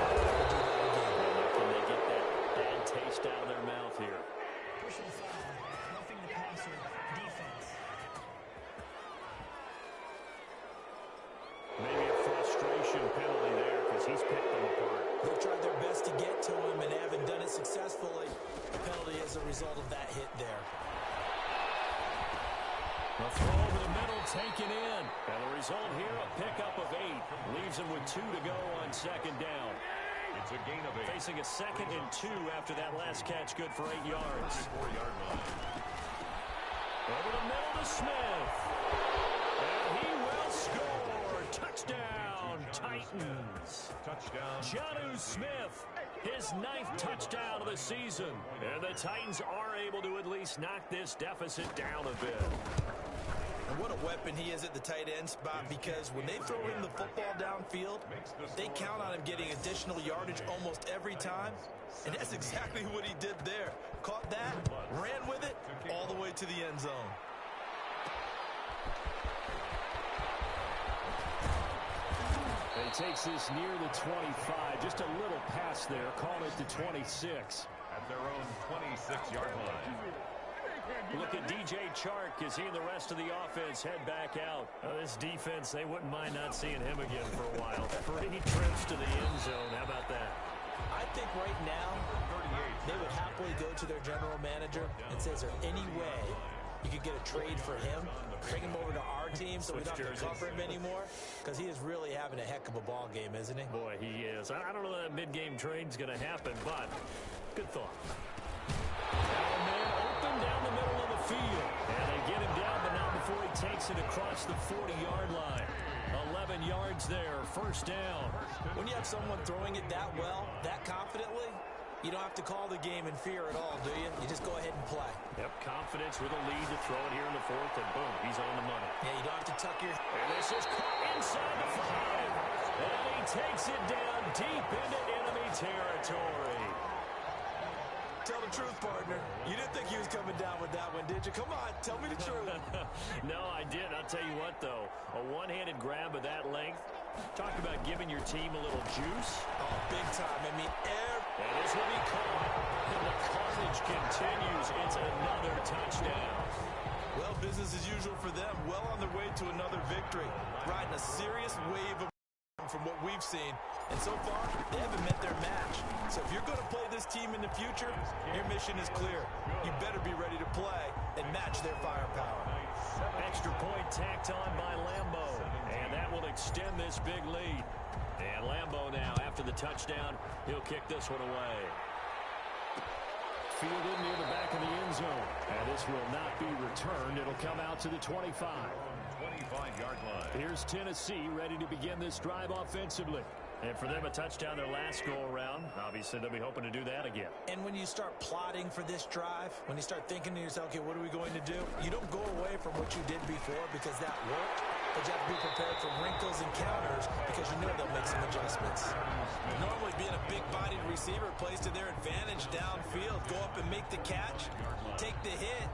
Can they get that bad taste out of their mouth here? Personal foul, roughing the passer, defense. Maybe a frustration penalty there because he's picked them apart. They've tried their best to get to him and haven't done it successfully. The penalty as a result of that hit there. The throw over the middle taken in. And the result here, a pickup of 8. Leaves him with 2 to go on second down. It's a gain of 8. Facing a 2nd and 2 after that last catch, good for 8 yards. 4-yard line. Over the middle to Smith. And he will score. Touchdown, Titans. Touchdown. Jonnu Smith, his 9th touchdown of the season. And the Titans are able to at least knock this deficit down a bit. And what a weapon he is at the tight end spot, because when they throw him the football downfield, they count on him getting additional yardage almost every time. And that's exactly what he did there. Caught that, ran with it, all the way to the end zone. And he takes this near the 25. Just a little pass there. Call it the 26. At their own 26-yard line. Look at DJ Chark as he and the rest of the offense head back out. This defense, they wouldn't mind not seeing him again for a while. 3 trips to the end zone. How about that? I think right now they would happily go to their general manager and say, is there any way you could get a trade for him, bring him over to our team so we don't have to cover him anymore? Because he is really having a heck of a ball game, isn't he? Boy, he is. I don't know that mid-game trade's going to happen, but good thought. Man open down the middle of the field. And they get him down, but not before he takes it across the 40-yard line. 11 yards there, first down. When you have someone throwing it that well, that confidently, you don't have to call the game in fear at all, do you? You just go ahead and play. Yep, confidence with a lead to throw it here in the 4th, and boom, he's on the money. Yeah, you don't have to tuck your... And this is caught inside the 5. And he takes it down deep into enemy territory. Tell the truth, partner. You didn't think he was coming down with that one, did you? Come on, tell me the truth. No, I did. I'll tell you what, though. A one-handed grab of that length. Talk about giving your team a little juice. Oh, big time. I mean, and this will be caught. And the carnage continues. It's another touchdown. Well, business as usual for them. Well on their way to another victory. Riding a serious wave of from what we've seen. And so far, they haven't met their match. So if you're going to play this team in the future, your mission is clear. You better be ready to play and match their firepower. Extra point tacked on by Lambo. And that will extend this big lead. And Lambo now, after the touchdown, he'll kick this one away. Fielded near the back of the end zone. And this will not be returned. It'll come out to the 25. 25-yard line. Here's Tennessee ready to begin this drive offensively. And for them, a touchdown their last go-around. Obviously, they'll be hoping to do that again. And when you start plotting for this drive, when you start thinking to yourself, okay, what are we going to do? You don't go away from what you did before because that worked, but you have to be prepared for wrinkles and counters because you know they'll make some adjustments. Normally, being a big-bodied receiver plays to their advantage downfield. Go up and make the catch, take the hit,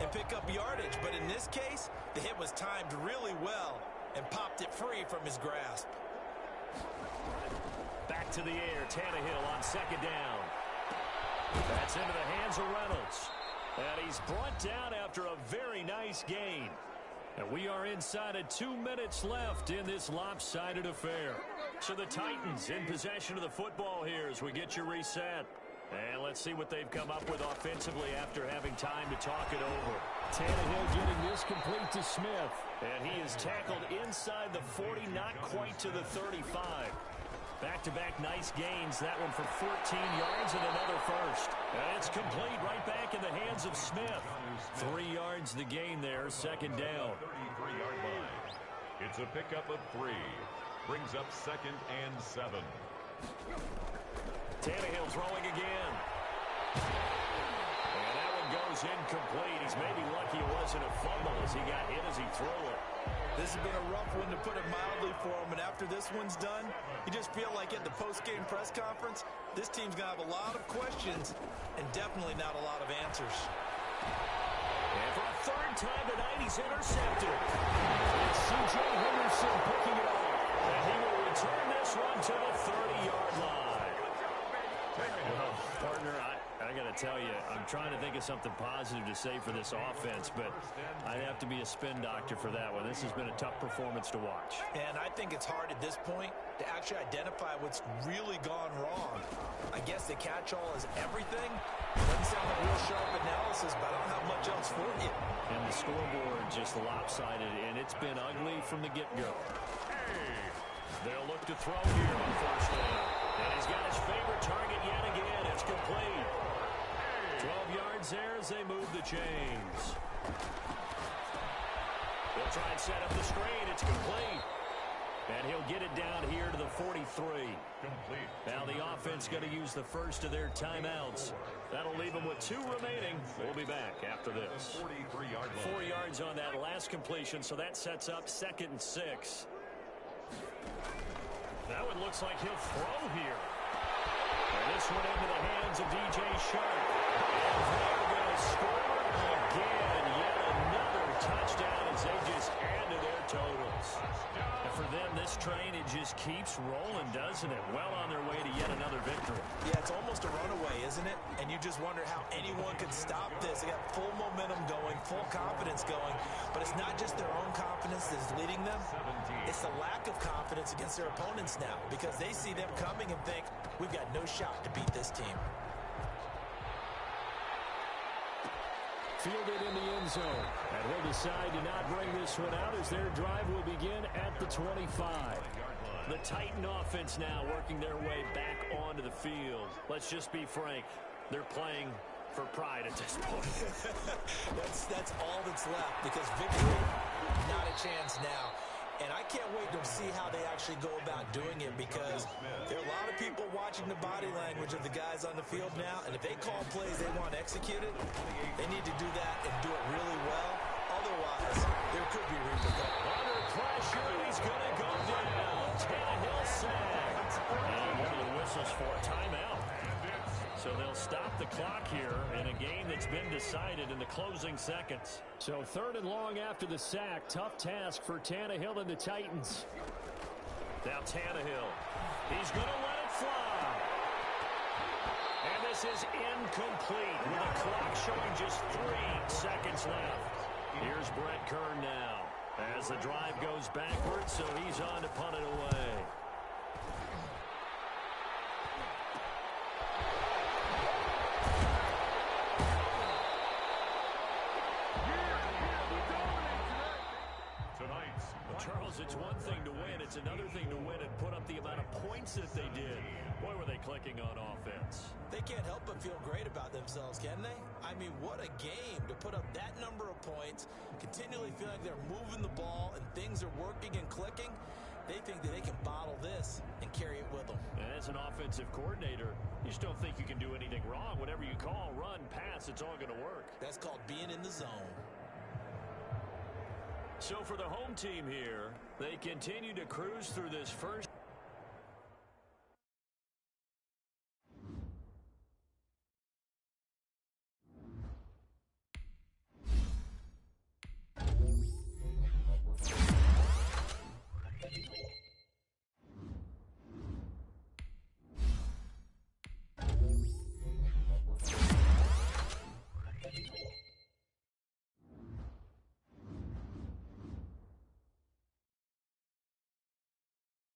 and pick up yardage. But in this case, the hit was timed really well and popped it free from his grasp. Back to the air, Tannehill on second down. That's into the hands of Reynolds. And he's brought down after a very nice gain. And we are inside of 2 minutes left in this lopsided affair. So the Titans in possession of the football here as we get you reset. And let's see what they've come up with offensively after having time to talk it over. Tannehill getting this complete to Smith. And he is tackled inside the 40, not quite to the 35. Back-to-back nice gains. That one for 14 yards and another first. And it's complete right back in the hands of Smith. 3 yards the gain there, second down. 33-yard line. It's a pickup of 3. Brings up 2nd and 7. Tannehill throwing again. And that one goes incomplete. He's maybe lucky it wasn't a fumble as he got hit as he threw it. This has been a rough one, to put it mildly, for him. And after this one's done, you just feel like at the post-game press conference, this team's going to have a lot of questions and definitely not a lot of answers. time tonight. He's intercepted. It's C.J. Henderson picking it off. And he will return this one to the 30-yard line. Well, partner, I got to tell you, I'm trying to think of something positive to say for this offense, but I'd have to be a spin doctor for that one. This has been a tough performance to watch. And I think it's hard at this point to actually identify what's really gone wrong. I guess the catch-all is everything. Doesn't sound like real sharp analysis, but I don't have much else for you. And the scoreboard just lopsided, and it's been ugly from the get-go. They'll look to throw here on first down. And he's got his favorite target yet again. It's complete. 12 yards there as they move the chains. They'll try and set up the screen. It's complete. And he'll get it down here to the 43. Complete. Now the offense going to use the first of their timeouts. That'll leave them with 2 remaining. We'll be back after this. 43-yard line. 4 yards on that last completion, so that sets up 2nd and 6. That one looks like he'll throw here. And this one into the hands of D.J. Shark. And they're going to score again. Yet another touchdown as they just add to their totals. And for them, this train, it just keeps rolling, doesn't it? Well on their way to yet another victory. Yeah, it's almost a runaway, isn't it? And you just wonder how anyone could stop this. They got full momentum going, full confidence going. But it's not just their own confidence that's leading them. It's the lack of confidence against their opponents now, because they see them coming and think, we've got no shot to beat this team. Fielded in the end zone. And he'll decide to not bring this one out as their drive will begin at the 25. The Titan offense now working their way back onto the field. Let's just be frank. They're playing for pride at this point. That's all that's left, because victory, not a chance now. And I can't wait to see how they actually go about doing it, because there are a lot of people watching the body language of the guys on the field now, and if they call plays they want executed, they need to do that and do it really well. Otherwise, there could be repercussions. Under pressure, he's going to go down. Tannehill sacked. And one of the whistles for a timeout. So they'll stop the clock here in a game that's been decided in the closing seconds. So 3rd and long after the sack. Tough task for Tannehill and the Titans. Now Tannehill. He's going to let it fly. And this is incomplete with the clock showing just 3 seconds left. Here's Brett Kern now as the drive goes backwards, so he's on to punt it away. Charles, it's one thing to win. It's another thing to win and put up the amount of points that they did. Boy, were they clicking on offense. They can't help but feel great about themselves, can they? I mean, what a game to put up that number of points, continually feel like they're moving the ball and things are working and clicking. They think that they can bottle this and carry it with them. And as an offensive coordinator, you just don't think you can do anything wrong. Whatever you call, run, pass, it's all going to work. That's called being in the zone. So for the home team here, they continue to cruise through this first